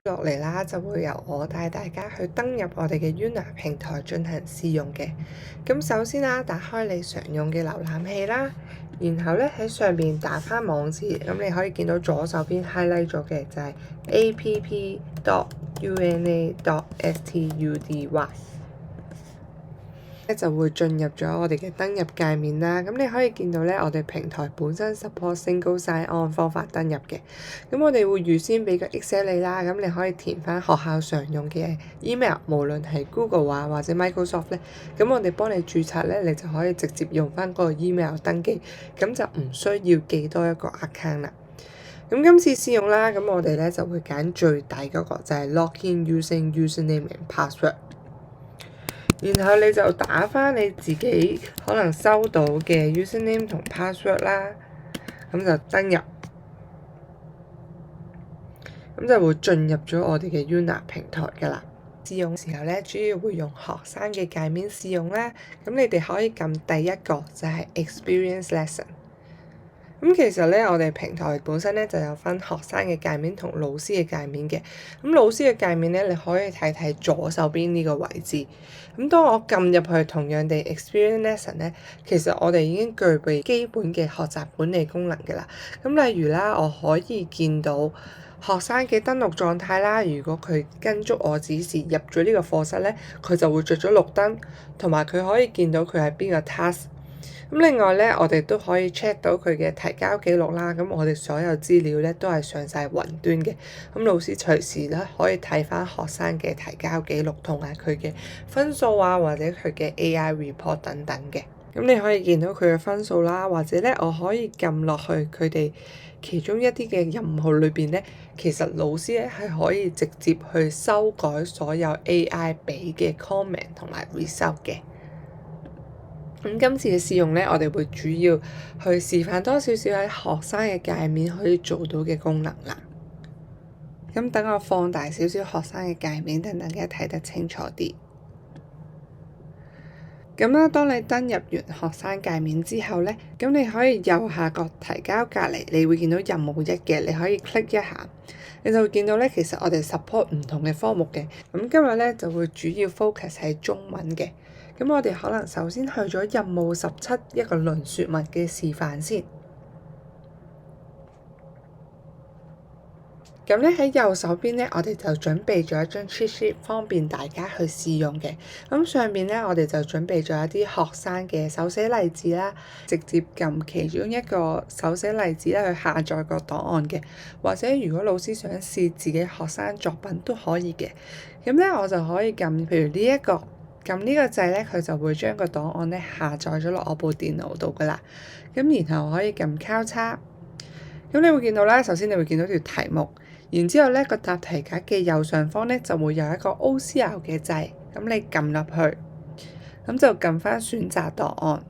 落嚟啦，就會由我帶大家去登入我哋嘅 Yuna 平台進行試用嘅。咁首先啦，打開你常用嘅瀏覽器啦，然後咧喺上邊打返網址，咁你可以見到左手邊 highlight 咗嘅就係 app.una.study。就會進入咗我哋嘅登入界面啦。咁你可以見到咧，我哋平台本身 support single sign-on 方法登入嘅。咁我哋會預先俾個 Excel 你啦，咁你可以填翻學校常用嘅 email，無論係 Google 啊或者 Microsoft 咧。咁我哋幫你註冊咧，你就可以直接用翻嗰個 email 登記，咁就唔需要記多一個 account 啦。咁今次試用啦，咁我哋咧就會揀最底嗰個，就係 login using username and password。然後你就打返你自己可能收到嘅 username 同 password 啦，咁就登入，咁就會進入咗我哋嘅 Yuna 平台㗎啦。試用時候咧，主要會用學生嘅界面試用啦。咁你哋可以撳第一個就係 Experience Lesson。咁其實咧，我哋平台本身咧就有分學生嘅界面同老師嘅界面嘅。咁老師嘅界面咧，你可以睇睇左手邊呢個位置。咁當我撳入去同樣地 Experience Lesson 咧，其實我哋已經具備基本嘅學習管理功能嘅啦。咁例如啦，我可以見到學生嘅登錄狀態啦。如果佢跟足我指示入咗呢個課室咧，佢就會着咗綠燈，同埋佢可以見到佢係邊個 task。咁另外咧，我哋都可以 check 到佢嘅提交記錄啦。咁我哋所有資料咧都係上晒雲端嘅。咁老師隨時咧可以睇翻學生嘅提交記錄同埋佢嘅分數啊，或者佢嘅 AI report 等等嘅。咁你可以見到佢嘅分數啦，或者咧我可以撳落去佢哋其中一啲嘅任務裏邊咧，其實老師咧係可以直接去修改所有 AI 俾嘅 comment 同埋 result 嘅。咁今次嘅試用咧，我哋會主要去示範多少少喺學生嘅界面可以做到嘅功能啦。咁等我放大少少學生嘅界面，等大家睇得清楚啲。咁啦，當你登入完學生界面之後咧，咁你可以右下角提交隔離，你會見到任務1嘅，你可以 click 一下，你就會見到咧，其實我哋 support 唔同嘅科目嘅。咁今日咧就會主要 focus 喺中文嘅。咁我哋可能首先去咗任務17一個論說文嘅示範先。咁咧喺右手邊咧，我哋就準備咗一張 cheat sheet，方便大家去試用嘅。咁上面咧，我哋就準備咗一啲學生嘅手寫例子啦，直接撳其中一個手寫例子咧去下載個檔案嘅。或者如果老師想試自己學生作品都可以嘅。咁咧我就可以撳，譬如呢一個。撳呢個掣咧，佢就會將個檔案咧下載咗落我部電腦度噶啦。咁然後可以撳交叉。咁你會見到啦，首先你會見到條題目，然之後咧個答題格嘅右上方咧就會有一個 OCR 嘅掣，咁你撳入去，咁就撳翻選擇檔案，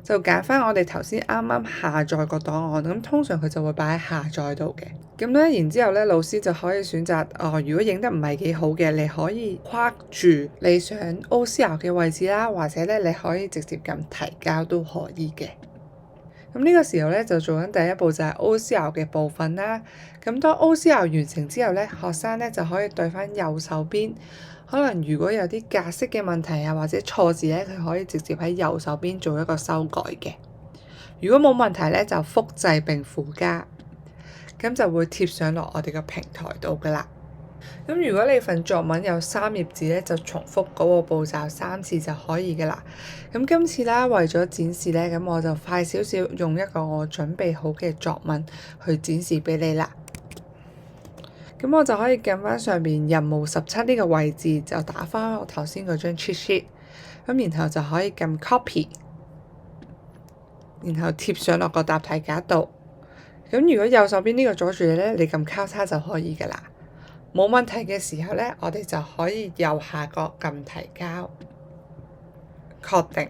就揀翻我哋頭先啱啱下載個檔案。咁通常佢就會擺喺下載度嘅。咁咧，然之後咧，老師就可以選擇如果影得唔係幾好嘅，你可以框住你想 OCR 嘅位置啦，或者咧你可以直接撳提交都可以嘅。咁呢個時候咧就做緊第一步，就係 OCR 嘅部分啦。咁當 OCR 完成之後咧，學生咧就可以對翻右手邊，可能如果有啲格式嘅問題啊，或者錯字咧，佢可以直接喺右手邊做一個修改嘅。如果冇問題咧，就複製並附加。咁就會貼上落我哋個平台度噶啦。咁如果你份作文有3頁紙咧，就重複嗰個步驟3次就可以噶啦。咁今次啦，為咗展示咧，咁我就快少少用一個我準備好嘅作文去展示俾你啦。咁我就可以撳翻上面任務17呢個位置，就打翻我頭先嗰張 cheat sheet。咁然後就可以撳 copy， 然後貼上落個答題格度。咁如果右手邊呢個阻住你咧，你撳交叉就可以噶啦。冇問題嘅時候咧，我哋就可以右下角撳提交，確定。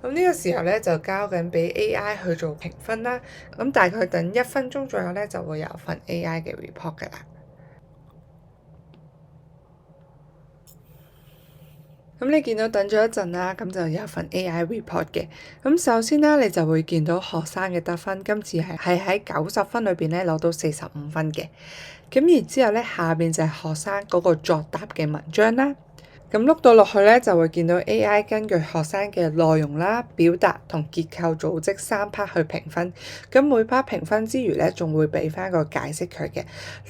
咁呢個時候咧就交緊俾 AI 去做評分啦。咁大概等1分鐘左右咧，就會有份 AI 嘅 report 噶啦。咁你見到等咗一陣啦，咁就有份 AI report 嘅。咁首先啦，你就會見到學生嘅得分，今次係喺90分裏邊咧攞到45分嘅。咁然之後咧，下邊就係學生嗰個作答嘅文章啦。咁碌到落去咧，就會見到 AI 根據學生嘅內容啦、表達同結構組織3 part 去評分。咁每 part 評分之餘咧，仲會俾翻個解釋佢嘅。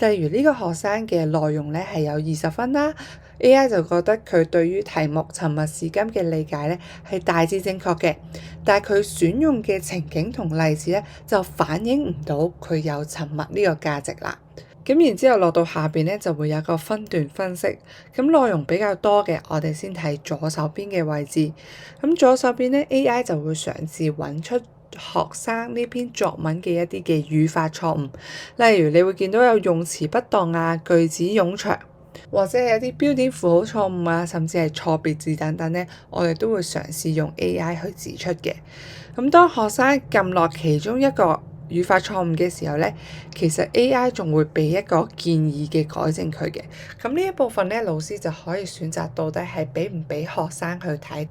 例如呢個學生嘅內容咧係有20分啦，AI 就覺得佢對於題目沉默是金嘅理解咧係大致正確嘅，但係佢選用嘅情景同例子咧就反映唔到佢有沉默呢個價值啦。咁然之後落到下邊咧就會有一個分段分析，咁內容比較多嘅，我哋先睇左手邊嘅位置。咁左手邊咧 AI 就會嘗試揾出學生呢篇作文嘅一啲嘅語法錯誤，例如你會見到有用詞不當啊、句子冗長，或者係一啲標點符號錯誤啊，甚至係錯別字等等咧，我哋都會嘗試用 AI 去指出嘅。咁當學生撳落其中一個語法錯誤嘅時候咧，其實 AI 仲會俾一個建議嘅改正佢嘅。咁呢一部分咧，老師就可以選擇到底係俾唔俾學生去睇。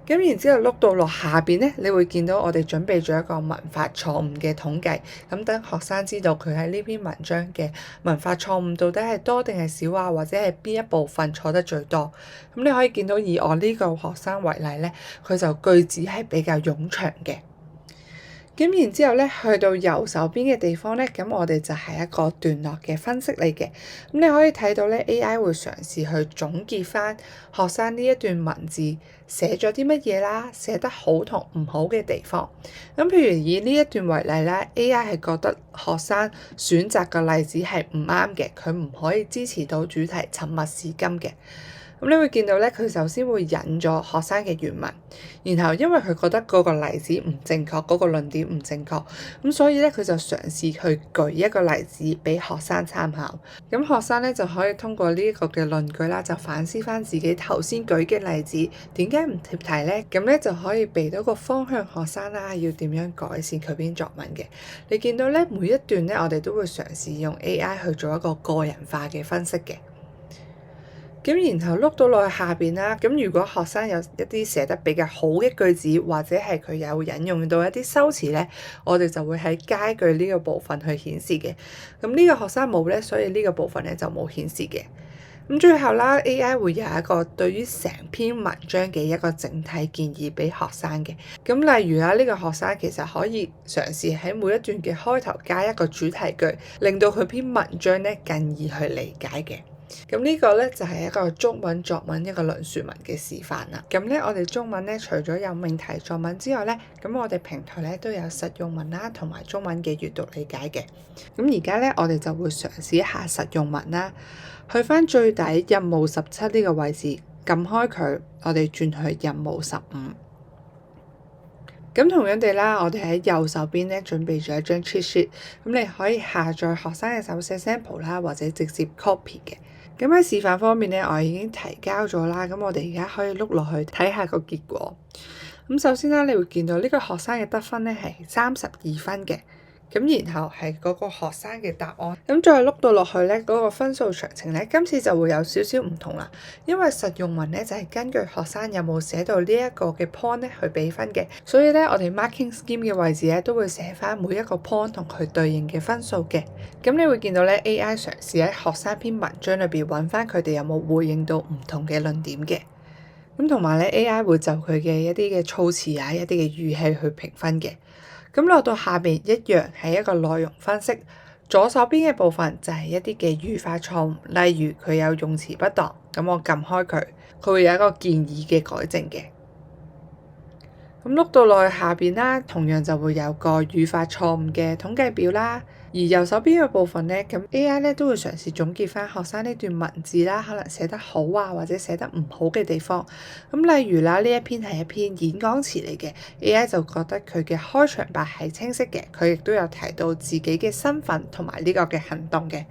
咁然之後碌到落下邊咧，你會見到我哋準備咗一個文法錯誤嘅統計，咁等學生知道佢喺呢篇文章嘅文法錯誤到底係多定係少啊，或者係邊一部分錯得最多。咁你可以見到以我呢個學生為例咧，佢就句子係比較冗長嘅。咁然之後咧，去到右手邊嘅地方咧，咁我哋就係一個段落嘅分析嚟嘅。咁你可以睇到咧，AI 會嘗試去總結翻學生呢一段文字寫咗啲乜嘢啦，寫得好同唔好嘅地方。咁譬如以呢一段為例啦，AI 係覺得學生選擇嘅例子係唔啱嘅，佢唔可以支持到主題沉默是金嘅。咁你會見到咧，佢首先會引咗學生嘅原文，然後因為佢覺得嗰個例子唔正確，嗰個論點唔正確，咁所以咧佢就嘗試去舉一個例子俾學生參考。咁學生咧就可以通過呢一個嘅論據啦，就反思翻自己頭先舉嘅例子點解唔貼題咧？咁咧就可以俾到個方向學生啦，要點樣改善佢篇作文嘅。你見到咧，每一段咧，我哋都會嘗試用 AI 去做一個個人化嘅分析嘅。咁然後碌到落去下邊啦，咁如果學生有一啲寫得比較好嘅句子，或者係佢有引用到一啲修辭咧，我哋就會喺佳句呢個部分去顯示嘅。咁呢個學生冇咧，所以呢個部分咧就冇顯示嘅。咁最後啦，AI 會有一個對於成篇文章嘅一個整體建議俾學生嘅。咁例如啦，呢個學生其實可以嘗試喺每一段嘅開頭加一個主題句，令到佢篇文章咧更易去理解嘅。咁呢個咧就係一個中文作文一個論述文嘅示範啦。咁咧我哋中文咧除咗有命題作文之外咧，咁我哋平台咧都有實用文啦，同埋中文嘅閱讀理解嘅。咁而家咧我哋就會嘗試一下實用文啦，去翻最底任務17呢個位置，撳開佢，我哋轉去任務15。咁同樣地啦，我哋喺右手邊咧準備咗一張 cheat sheet，咁你可以下載學生嘅手寫 sample 啦，或者直接 copy 嘅。咁喺示範方面咧，我已經提交咗啦。咁我哋而家可以碌落去睇下個結果。咁首先啦，你會見到呢個學生嘅得分咧係32分嘅。咁然後係嗰個學生嘅答案。咁再碌到落去咧，嗰個分數詳情咧，今次就會有少少唔同啦。因為實用文咧就係根據學生有冇寫到呢一個嘅 point 咧去俾分嘅，所以咧我哋 marking scheme 嘅位置咧都會寫翻每一個 point 同佢對應嘅分數嘅。咁你會見到咧 AI 嘗試喺學生篇文章裏邊揾翻佢哋有冇回應到唔同嘅論點嘅。咁同埋咧 AI 會就佢嘅一啲嘅措辭啊、一啲嘅語氣去評分嘅。咁落到下邊一樣係一個內容分析，左手邊嘅部分就係一啲嘅語法錯誤，例如佢有用詞不當，咁我撳開佢，佢會有一個建議嘅改正嘅。咁碌到落去下邊啦，同樣就會有個語法錯誤嘅統計表啦。而右手邊嘅部分咧，咁 AI 咧都會嘗試總結翻學生呢段文字啦，可能寫得好啊，或者寫得唔好嘅地方。咁例如啦，呢一篇係一篇演講詞嚟嘅 ，AI 就覺得佢嘅開場白係清晰嘅，佢亦都有提到自己嘅身份同埋呢個嘅行動嘅，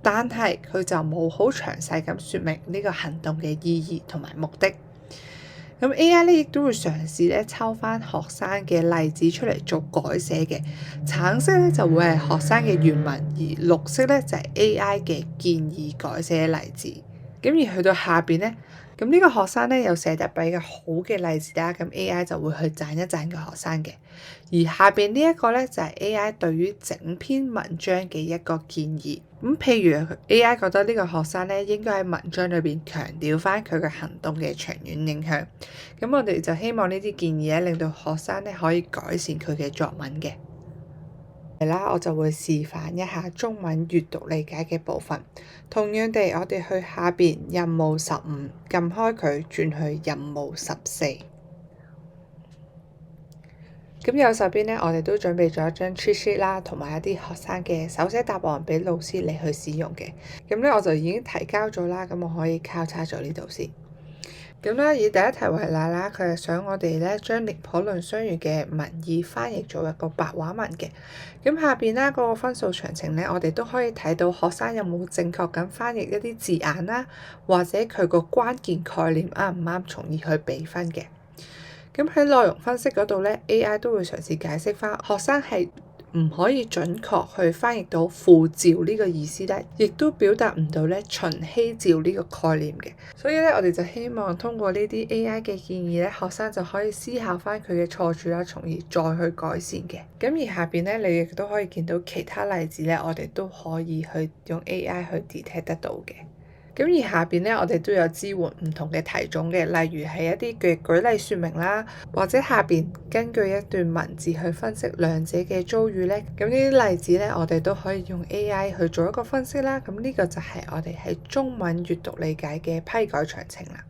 但係佢就冇好詳細咁説明呢個行動嘅意義同埋目的。咁 AI 咧亦都會嘗試咧抽翻學生嘅例子出嚟做改寫嘅，橙色咧就會係學生嘅原文，而綠色咧就係 AI 嘅建議改寫例子。咁而去到下邊咧，咁呢個學生咧有寫得比較好嘅例子啦，咁 AI 就會去讚一讚個學生嘅。而下邊呢一個咧就係 AI 對於整篇文章嘅一個建議。咁譬如 AI 覺得呢個學生咧應該喺文章裏邊強調翻佢嘅行動嘅長遠影響。咁我哋就希望呢啲建議咧令到學生咧可以改善佢嘅作文嘅。嚟啦，我就會示範一下中文閱讀理解嘅部分。同樣地，我哋去下邊任務15，撳開佢，轉去任務14。咁右手邊咧，我哋都準備咗一張 cheat sheet 啦，同埋一啲學生嘅手寫答案俾老師你去使用嘅。咁咧我就已經提交咗啦，咁我可以交叉咗呢度先。咁咧，以第一題為例啦，佢係想我哋咧將廉頗藺相如嘅文意翻譯做一個白話文嘅。咁下邊啦，嗰個分數詳情咧，我哋都可以睇到學生有冇正確咁翻譯一啲字眼啦，或者佢個關鍵概念啱唔啱，從而去俾分嘅。咁喺內容分析嗰度咧 ，AI 都會嘗試解釋翻學生係唔可以準確去翻譯到父照呢個意思咧，亦都表達唔到咧秦希照呢個概念嘅。所以咧，我哋就希望通過呢啲 AI 嘅建議咧，學生就可以思考翻佢嘅錯處啦，從而再去改善嘅。咁而下邊咧，你亦都可以見到其他例子咧，我哋都可以去用 AI 去 detect 得到嘅。咁而下邊咧，我哋都有支援唔同嘅題種嘅，例如係一啲嘅舉例説明啦，或者下邊根據一段文字去分析兩者嘅遭遇咧。咁呢啲例子咧，我哋都可以用 AI 去做一個分析啦。咁呢個就係我哋喺中文閱讀理解嘅批改詳情啦。